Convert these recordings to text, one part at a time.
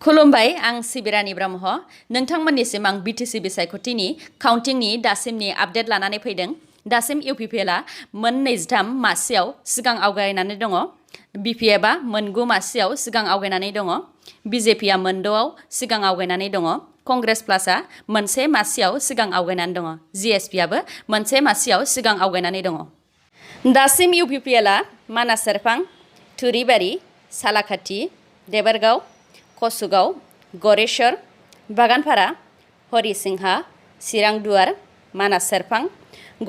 खुलुमबाय आं सिबिरानि ब्रह्म नोंथांमोननिसिम आं बिटिसि बिसायख'थिनि काउन्टिंनि दासिमनि आपडेट लानानै फैदों। दासिम इउपिपिएलआ मोन 23 मासियाव सिगां आवगायनानै दङ। बिपिएफआ मोन 9 मासियाव सिगां आवगायनानै दङ। बिजेपिआ मोन 6 आव सिगां आवगायनानै दङ। कंग्रेस प्लासआ मोनसे मासियाव सिगां आवगायनानै दङ। जिएसपिआबो मोनसे मासियाव सिगां आवगायनानै दङ। दासिम इउपिपिएलआ मानास सेरफां, थुरिबारि, सालाखाथि, देबरगाव, कसुगाव, गरेश्वर, बागानपारा, हरिसिंहा, चिरांदुवार, मानास सेरफां,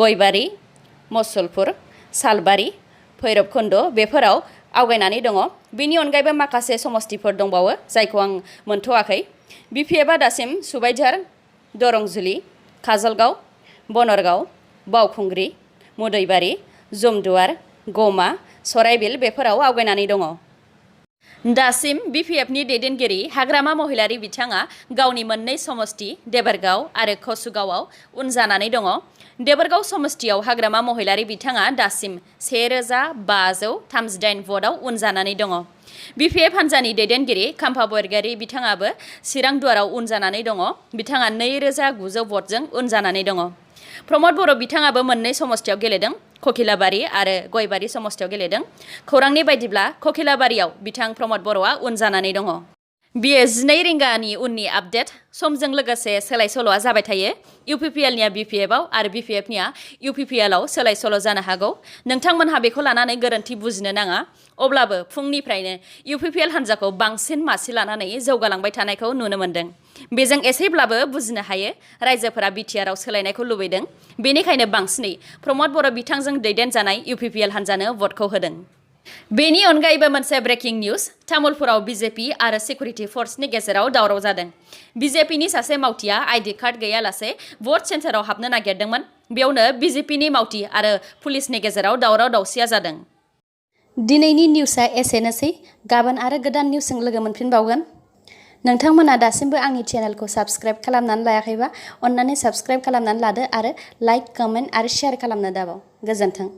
गयबारि, मसलपुर, सालबारि, भैरबकुन्द बेफोराव आवगायनानै दङ। बेनि अनगायैबो माखासे समस्तिफोर दंबावो जायखौ आं मोनथ'वाखै। बिपिएफआ दासिम सुबाइझार, दरंजुलि, काजलगाव, बनरगाव, बावखुंग्रि, मुदैबारि, जमदुवार, गमा, सराइबिल बेफोराव आवगायनानै दङ। दासिम बिपिएफनि दैदेनगिरि हाग्रामा महिलारि बिथाङा गावनि मोननै समस्ति देबरगाव आरो कसुगावआव उन जानानै दङ। देबरगाव समस्तियाव हाग्रामा महिलारि बिथाङा दासिम 1538 भटआव उन जानानै दङ। बिपिएफ हान्जानि दैदेनगिरि खाम्फा बरगयारी बिथाङाबो चिरांदुवाराव उन जानानै दङ। बिथाङा 2900 भटजों उन जानानै दङ। प्रमद बर' बिथाङाबो मोननै समस्तियाव गेलेदों। ककिलाबारि आरो गयबारि समस्तियाव गेलेदों। खौरांनि बायदिब्ला ककिलाबारियाव बिथां प्रमद बर'आ उन जानानै दङ। बियो 12 रिंगानि उननि आपडेट। समजों लोगोसे सोलाय सोल'आ जाबाय थायो। इउपिपिएलनिया बिपिएफआव आरो बिपिएफनिया इउपिपिएलआव सोलाय सोल' जानो हागौ। नोंथांमोनहा बेखौ लानानै गोरोन्थि बुजिनो नाङा। अब्लाबो फुंनिफ्रायनो इउपिपिएल हान्जाखौ बांसिन मासि लानानै जौगालांबाय थानायखौ नुनो मोन्दों। बेजों एसेब्लाबो बुजिनो हायो रायजोफोरा बिटिआरआव सोलायनायखौ लुबैदों। बेनिखायनो बांसिनै प्रमद बर' बिथांजों दैदेनजानाय इउपिपिएल हान्जानो भटखौ होदों। बेनि अनगायैबो मोनसे ब्रेकिं निउज। तामुलपुराव बिजेपि आरो सिकिउरिटि फर्सनि गेजेराव दावराव जादों। बिजेपिनि सासे मावथिया आइडि कार्ड गैयालासे भट सेन्टाराव हाबनो नागिरदोंमोन। बेयावनो बिजेपिनि मावथि आरो पुलिसनि गेजेराव दावराव दावसिया जादों। दिनैनि निउसआ एसेनोसै। गाबोन आरो गोदान निउसजों लोगो मोनफिनबावगोन। नोंथांमोना दासिमबो आंनि चेनेलखौ साबस्क्राइब खालामनानै लायाखैबा अन्नानै साबस्क्राइब खालामनानै लादो आरो लाइक, कमेन्ट आरो शेयार खालामनो दाबाव। गोजोन्थों।